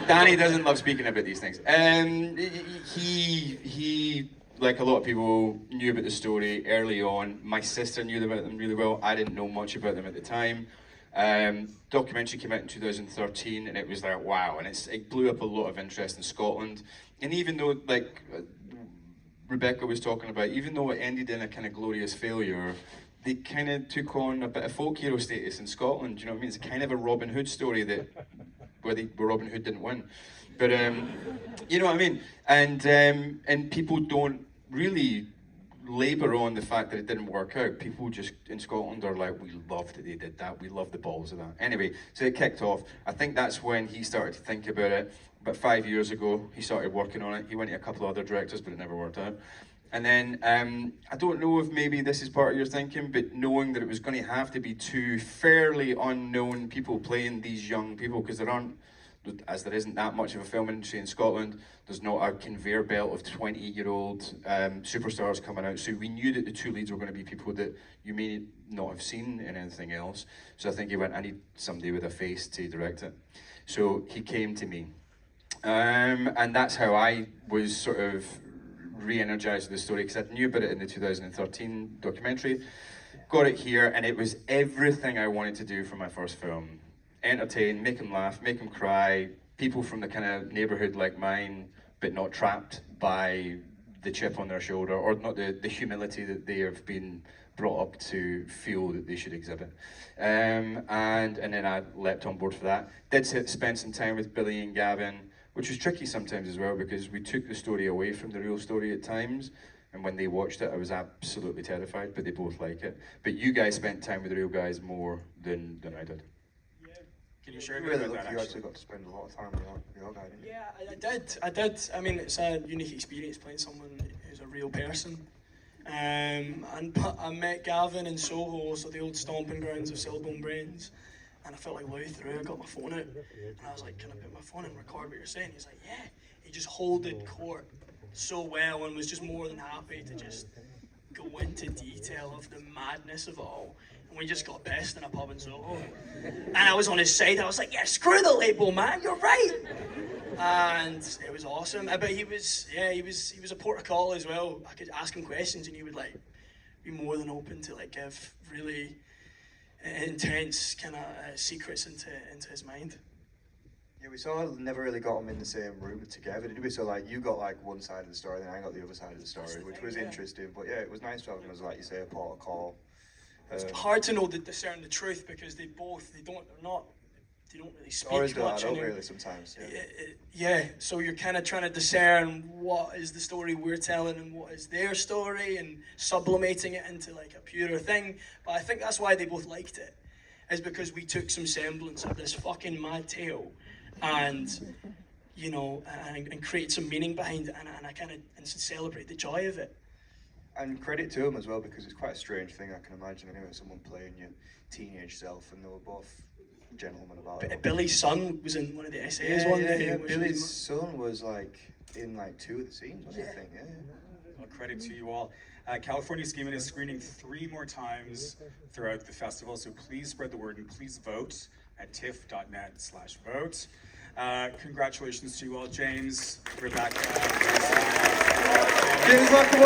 Danny doesn't love speaking about these things. He, like a lot of people, knew about the story early on. My sister knew about them really well. I didn't know much about them at the time. Documentary came out in 2013, and it was like, wow, and it blew up a lot of interest in Scotland. And even though, like Rebecca was talking about, even though it ended in a kind of glorious failure, they kind of took on a bit of folk hero status in Scotland. You know what I mean? It's kind of a Robin Hood story where Robin Hood didn't win, but you know what I mean. And people don't really labour on the fact that it didn't work out. People just in Scotland are like, we love that they did that. We love the balls of that. Anyway, so it kicked off. I think that's when he started to think about it. About 5 years ago, he started working on it. He went to a couple of other directors, but it never worked out. And then, I don't know if maybe this is part of your thinking, but knowing that it was going to have to be two fairly unknown people playing these young people, because there isn't that much of a film industry in Scotland, there's not a conveyor belt of 20-year-old superstars coming out. So we knew that the two leads were going to be people that you may not have seen in anything else. So I think he went, I need somebody with a face to direct it. So he came to me. And that's how I was sort of re-energized with the story, because I knew about it in the 2013 documentary. Got it here, and it was everything I wanted to do for my first film. Entertain, make them laugh, make them cry, people from the kind of neighbourhood like mine, but not trapped by the chip on their shoulder, or not the humility that they have been brought up to feel that they should exhibit. And then I leapt on board for that. Did spend some time with Billy and Gavin, which was tricky sometimes as well, because we took the story away from the real story at times, and when they watched it, I was absolutely terrified, but they both like it. But you guys spent time with the real guys more than I did. Yeah. Can you share a bit Really about lucky that, you actually? actually got to spend a lot of time with your guy, didn't you? Yeah, I did. I mean, it's a unique experience playing someone who's a real person. And I met Gavin in Soho, so the old stomping grounds of Silbone Brains. And I felt like Louis through. I got my phone out, and I was like, "Can I put my phone in and record what you're saying?" He's like, "Yeah." He just holded court so well, and was just more than happy to just go into detail of the madness of it all. And we just got pissed in a pub in Soho. And I was on his side. I was like, "Yeah, screw the label, man. You're right." And it was awesome. But he was a port of call as well. I could ask him questions, and he would like be more than open to like give really intense kind of secrets into his mind. Yeah, we sort of never really got them in the same room together, did we? So like, you got like one side of the story, then I got the other side of the story, which was interesting. But yeah, it was nice to have them as, like you say, a port of call. It's hard to know discern the truth, because they don't really speak Stories don't much. add up really sometimes. Yeah. Yeah, so you're kind of trying to discern what is the story we're telling and what is their story, and sublimating it into like a purer thing. But I think that's why they both liked it, is because we took some semblance of this fucking mad tale and, you know, and create some meaning behind it, and I kind of celebrate the joy of it. And credit to him as well, because it's quite a strange thing, I can imagine, anyway, someone playing your teenage self, and they were both gentlemen about it. Billy's son was in one of the essays one day. Yeah, which Billy's was- son was like in like 2 of the scenes, wasn't he, I think? Yeah. Well, credit to you all. California Schemin is screening 3 more times throughout the festival, so please spread the word and please vote at tiff.net/vote. Congratulations to you all, James, Rebecca. James, welcome.